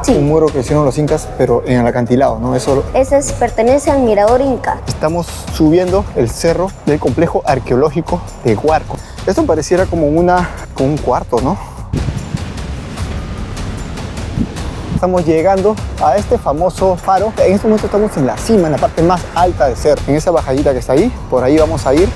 Sí. Un muro que hicieron los incas, pero en el acantilado, ¿no? Ese pertenece al Mirador Inca. Estamos subiendo el cerro del complejo arqueológico de Huarco. Esto pareciera como un cuarto, ¿no? Estamos llegando a este famoso faro. En este momento estamos en la cima, en la parte más alta del cerro. En esa bajadita que está ahí, por ahí vamos a ir.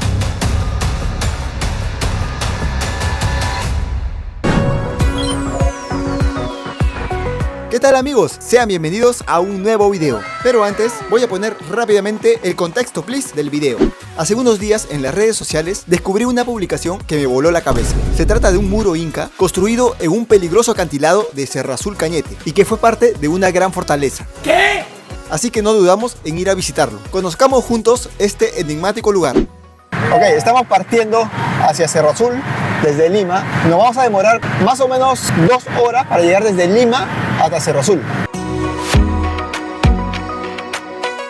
¿Qué tal amigos? Sean bienvenidos a un nuevo video. Pero antes voy a poner rápidamente el contexto please del video. Hace unos días en las redes sociales descubrí una publicación que me voló la cabeza. Se trata de un muro inca construido en un peligroso acantilado de Cerro Azul Cañete y que fue parte de una gran fortaleza. ¿Qué? Así que no dudamos en ir a visitarlo. Conozcamos juntos este enigmático lugar. Ok, estamos partiendo hacia Cerro Azul desde Lima. Nos vamos a demorar más o menos 2 horas para llegar desde Lima hasta Cerro Azul.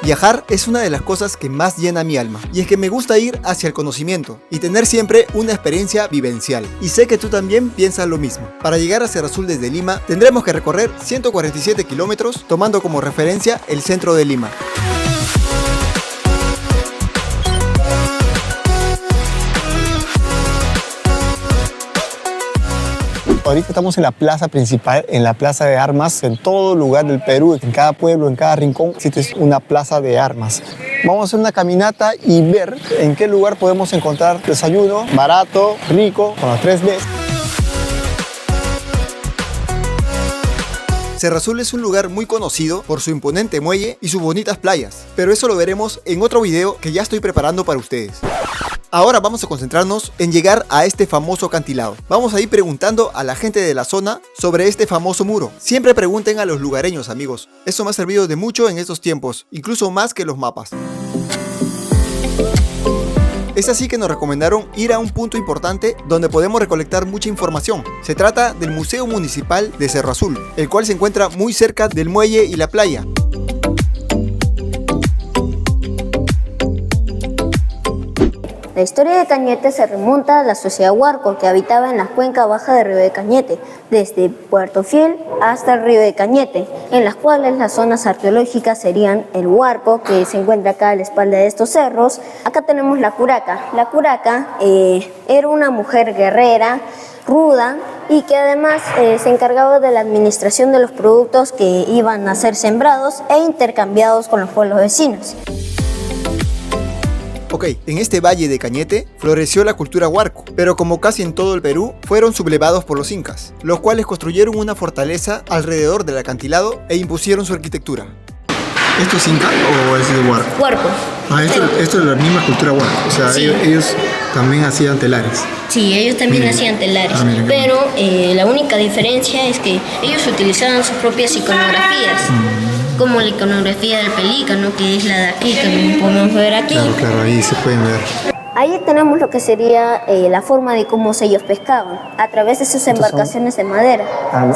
Viajar es una de las cosas que más llena mi alma, y es que me gusta ir hacia el conocimiento y tener siempre una experiencia vivencial. Y sé que tú también piensas lo mismo. Para llegar a Cerro Azul desde Lima tendremos que recorrer 147 kilómetros tomando como referencia el centro de Lima. Ahorita estamos en la plaza principal, en la plaza de armas. En todo lugar del Perú, en cada pueblo, en cada rincón, existe una plaza de armas. Vamos a hacer una caminata y ver en qué lugar podemos encontrar desayuno barato, rico, con las 3 Bs. Cerro Azul es un lugar muy conocido por su imponente muelle y sus bonitas playas, pero eso lo veremos en otro video que ya estoy preparando para ustedes. Ahora vamos a concentrarnos en llegar a este famoso acantilado. Vamos a ir preguntando a la gente de la zona sobre este famoso muro. Siempre pregunten a los lugareños, amigos. Eso me ha servido de mucho en estos tiempos, incluso más que los mapas. Es así que nos recomendaron ir a un punto importante donde podemos recolectar mucha información. Se trata del Museo Municipal de Cerro Azul, el cual se encuentra muy cerca del muelle y la playa. La historia de Cañete se remonta a la sociedad Huarco, que habitaba en la cuenca baja del río de Cañete, desde Puerto Fiel hasta el río de Cañete, en las cuales las zonas arqueológicas serían el Huarco, que se encuentra acá a la espalda de estos cerros. Acá tenemos la curaca. La curaca era una mujer guerrera, ruda, y que además se encargaba de la administración de los productos que iban a ser sembrados e intercambiados con los pueblos vecinos. Ok, en este valle de Cañete floreció la cultura Huarco, pero como casi en todo el Perú, fueron sublevados por los incas, los cuales construyeron una fortaleza alrededor del acantilado e impusieron su arquitectura. ¿Esto es inca o es de Huarco? Huarco. Esto es la misma cultura Huarco, o sea, sí. ellos también hacían telares. Sí, ellos también hacían telares, pero la única diferencia es que ellos utilizaban sus propias iconografías. Como la iconografía del pelícano, que es la de aquí, que podemos ver aquí. Claro, ahí se pueden ver. Ahí tenemos lo que sería la forma de cómo ellos pescaban, a través de sus embarcaciones de madera.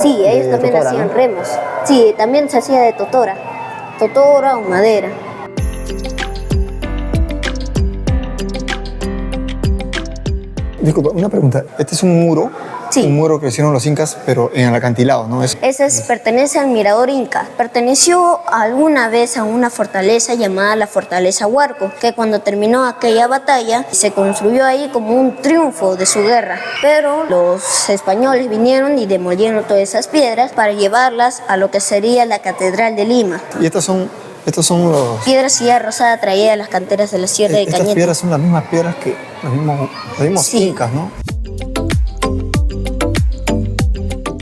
Sí, ellos también totora, hacían ¿no? remos. Sí, también se hacía de totora o madera. Disculpa, una pregunta. Este es un muro. Sí. Un muro que hicieron los incas, pero en el acantilado, ¿no? Pertenece al Mirador Inca. Perteneció alguna vez a una fortaleza llamada la Fortaleza Huarco, que cuando terminó aquella batalla se construyó ahí como un triunfo de su guerra. Pero los españoles vinieron y demolieron todas esas piedras para llevarlas a lo que sería la Catedral de Lima. Y estos son los... Piedra silla rosada traída de las canteras de la Sierra de Cañete. Estas piedras son las mismas piedras que los mismos Sí. incas, ¿no?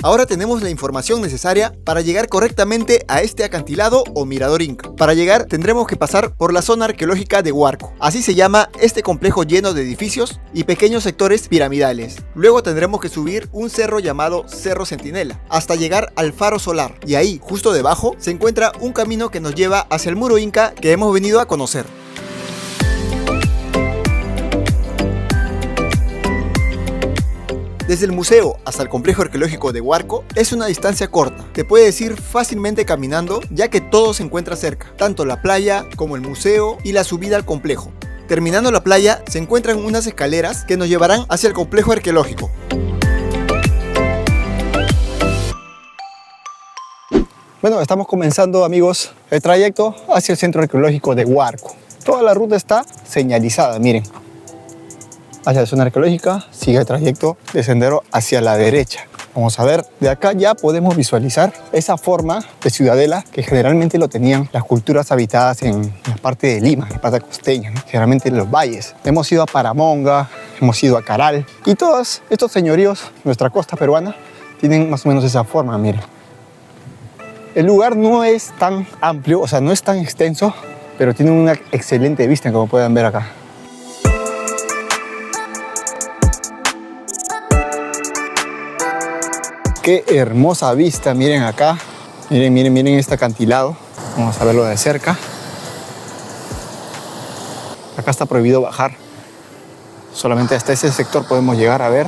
Ahora tenemos la información necesaria para llegar correctamente a este acantilado o mirador inca. Para llegar tendremos que pasar por la zona arqueológica de Huarco. Así se llama este complejo lleno de edificios y pequeños sectores piramidales. Luego tendremos que subir un cerro llamado Cerro Centinela hasta llegar al faro solar. Y ahí, justo debajo, se encuentra un camino que nos lleva hacia el muro inca que hemos venido a conocer. Desde el museo hasta el complejo arqueológico de Huarco es una distancia corta. Te puedes ir fácilmente caminando ya que todo se encuentra cerca, tanto la playa como el museo y la subida al complejo. Terminando la playa se encuentran unas escaleras que nos llevarán hacia el complejo arqueológico. Bueno, estamos comenzando, amigos, el trayecto hacia el centro arqueológico de Huarco. Toda la ruta está señalizada, miren. Hacia la zona arqueológica sigue el trayecto de sendero hacia la derecha. Vamos a ver, de acá ya podemos visualizar esa forma de ciudadela que generalmente lo tenían las culturas habitadas en la parte de Lima, en la parte costeña, ¿no? Generalmente en los valles. Hemos ido a Paramonga, hemos ido a Caral y todos estos señoríos, nuestra costa peruana, tienen más o menos esa forma, miren. El lugar no es tan amplio, o sea, no es tan extenso, pero tiene una excelente vista, como pueden ver acá. Qué hermosa vista, miren acá. Miren, miren, miren este acantilado. Vamos a verlo de cerca. Acá está prohibido bajar. Solamente hasta ese sector podemos llegar a ver.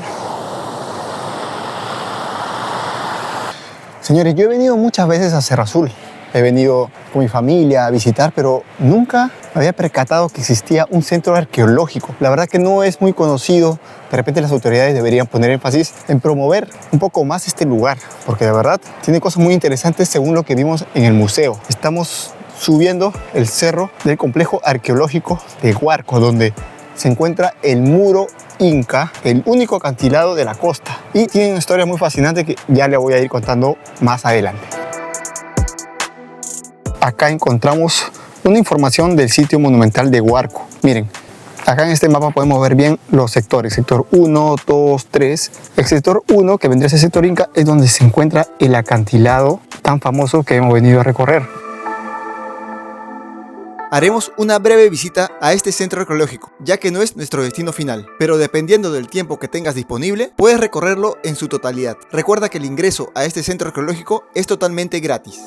Señores, yo he venido muchas veces a Cerro Azul. He venido con mi familia a visitar, pero nunca me había percatado que existía un centro arqueológico. La verdad que no es muy conocido. De repente las autoridades deberían poner énfasis en promover un poco más este lugar, porque de verdad tiene cosas muy interesantes según lo que vimos en el museo. Estamos subiendo el cerro del complejo arqueológico de Huarco, donde se encuentra el muro Inca, el único acantilado de la costa. Y tiene una historia muy fascinante que ya le voy a ir contando más adelante. Acá encontramos una información del sitio monumental de Huarco. Miren, acá en este mapa podemos ver bien los sectores. Sector 1, 2, 3. El sector 1, que vendría a ser sector Inca, es donde se encuentra el acantilado tan famoso que hemos venido a recorrer. Haremos una breve visita a este centro arqueológico, ya que no es nuestro destino final, pero dependiendo del tiempo que tengas disponible, puedes recorrerlo en su totalidad. Recuerda que el ingreso a este centro arqueológico es totalmente gratis.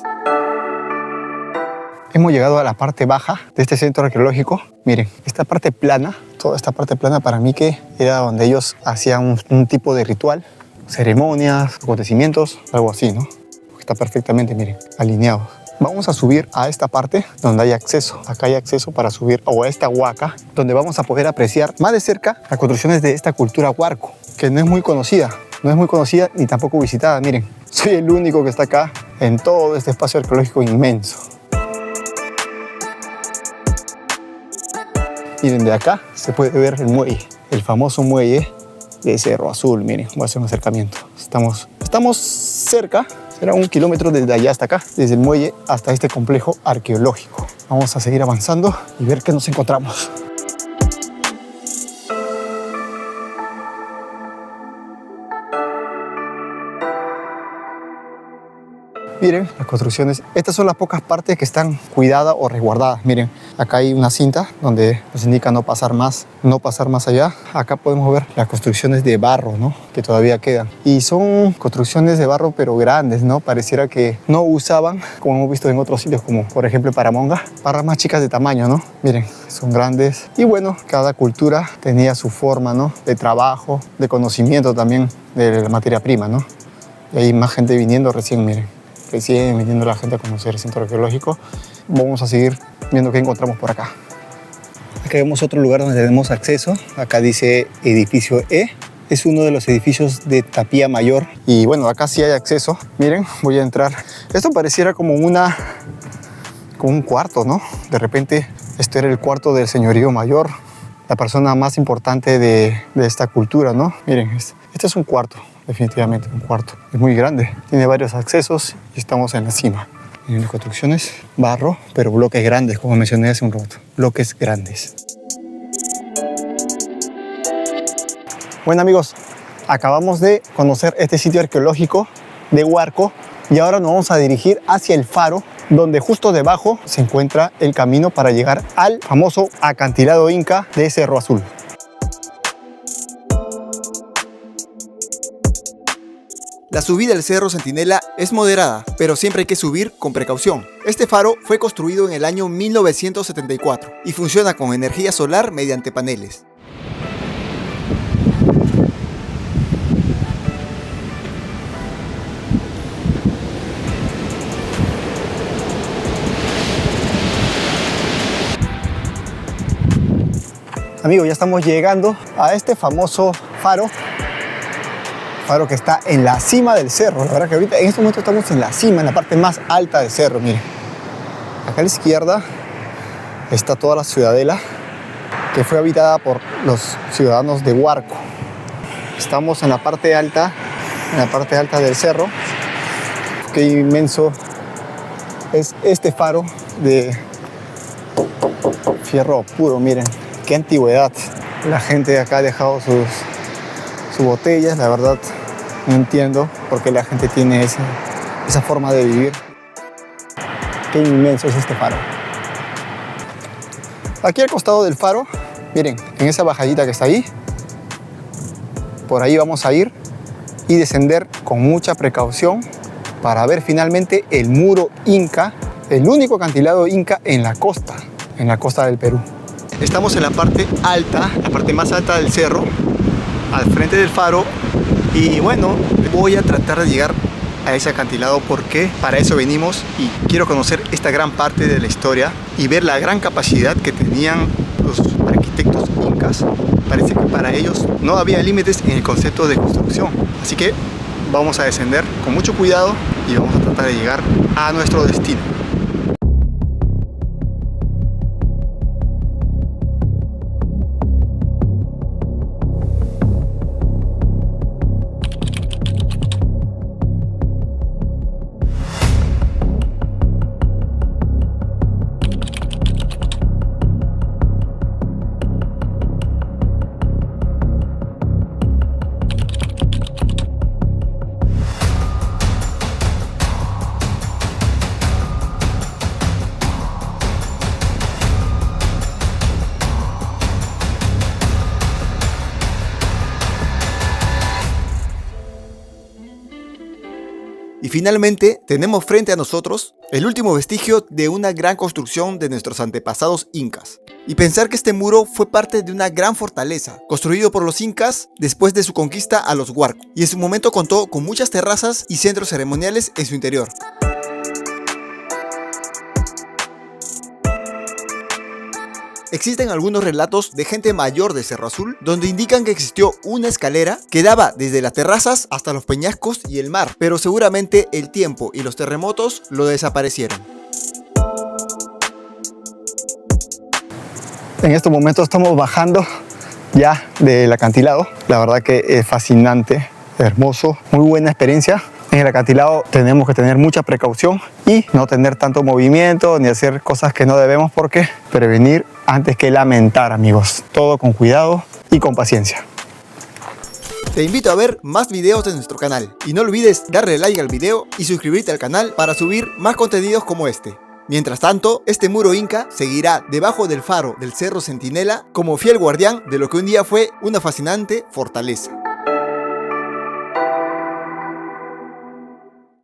Hemos llegado a la parte baja de este centro arqueológico. Miren, esta parte plana, toda esta parte plana para mí que era donde ellos hacían un tipo de ritual, ceremonias, acontecimientos, algo así, ¿no? Está perfectamente, miren, alineado. Vamos a subir a esta parte donde hay acceso. Acá hay acceso para subir a esta huaca, donde vamos a poder apreciar más de cerca las construcciones de esta cultura Huarco, que no es muy conocida. No es muy conocida ni tampoco visitada. Miren, soy el único que está acá en todo este espacio arqueológico inmenso. Miren, de acá se puede ver el muelle, el famoso muelle de Cerro Azul. Miren, voy a hacer un acercamiento. Estamos cerca, será 1 kilómetro desde allá hasta acá, desde el muelle hasta este complejo arqueológico. Vamos a seguir avanzando y ver qué nos encontramos. Miren las construcciones. Estas son las pocas partes que están cuidadas o resguardadas. Miren, acá hay una cinta donde nos indica no pasar más allá. Acá podemos ver las construcciones de barro, ¿no? Que todavía quedan. Y son construcciones de barro pero grandes, ¿no? Pareciera que no usaban, como hemos visto en otros sitios, como por ejemplo Paramonga, barras más chicas de tamaño, ¿no? Miren, son grandes. Y bueno, cada cultura tenía su forma, ¿no? De trabajo, de conocimiento también de la materia prima, ¿no? Y hay más gente viniendo recién, miren. Que siguen viniendo la gente a conocer el centro arqueológico. Vamos a seguir viendo qué encontramos por acá. Aquí vemos otro lugar donde tenemos acceso. Acá dice edificio E. Es uno de los edificios de Tapía Mayor. Y bueno, acá sí hay acceso. Miren, voy a entrar. Esto pareciera como un cuarto, ¿no? De repente, esto era el cuarto del señorío mayor, la persona más importante de esta cultura, ¿no? Miren, este es un cuarto. Definitivamente un cuarto. Es muy grande, tiene varios accesos y estamos en la cima. En las construcciones, barro, pero bloques grandes, como mencioné hace un rato. Bloques grandes. Bueno, amigos, acabamos de conocer este sitio arqueológico de Huarco y ahora nos vamos a dirigir hacia el faro, donde justo debajo se encuentra el camino para llegar al famoso acantilado Inca de Cerro Azul. La subida al Cerro Centinela es moderada, pero siempre hay que subir con precaución. Este faro fue construido en el año 1974 y funciona con energía solar mediante paneles. Amigos, ya estamos llegando a este famoso faro Faro que está en la cima del cerro. La verdad que ahorita en este momento estamos en la cima, en la parte más alta del cerro, miren. Acá a la izquierda está toda la ciudadela que fue habitada por los ciudadanos de Huarco. Estamos en la parte alta del cerro. Qué inmenso es este faro de fierro puro, miren, qué antigüedad. La gente de acá ha dejado sus botellas, la verdad no entiendo por qué la gente tiene esa forma de vivir. Qué inmenso es este faro. Aquí al costado del faro, miren, en esa bajadita que está ahí, por ahí vamos a ir y descender con mucha precaución para ver finalmente el muro Inca, el único acantilado Inca en la costa del Perú. Estamos en la parte alta, la parte más alta del cerro, al frente del faro, y bueno, voy a tratar de llegar a ese acantilado porque para eso venimos y quiero conocer esta gran parte de la historia y ver la gran capacidad que tenían los arquitectos incas. Parece que para ellos no había límites en el concepto de construcción, así que vamos a descender con mucho cuidado y vamos a tratar de llegar a nuestro destino. Y finalmente tenemos frente a nosotros el último vestigio de una gran construcción de nuestros antepasados incas. Y pensar que este muro fue parte de una gran fortaleza, construido por los incas después de su conquista a los Huarco, y en su momento contó con muchas terrazas y centros ceremoniales en su interior. Existen algunos relatos de gente mayor de Cerro Azul donde indican que existió una escalera que daba desde las terrazas hasta los peñascos y el mar, pero seguramente el tiempo y los terremotos lo desaparecieron. En estos momentos estamos bajando ya del acantilado. La verdad que es fascinante, hermoso, muy buena experiencia. En el acantilado tenemos que tener mucha precaución y no tener tanto movimiento ni hacer cosas que no debemos porque prevenir antes que lamentar, amigos. Todo con cuidado y con paciencia. Te invito a ver más videos de nuestro canal y no olvides darle like al video y suscribirte al canal para subir más contenidos como este. Mientras tanto, este muro inca seguirá debajo del faro del Cerro Centinela como fiel guardián de lo que un día fue una fascinante fortaleza.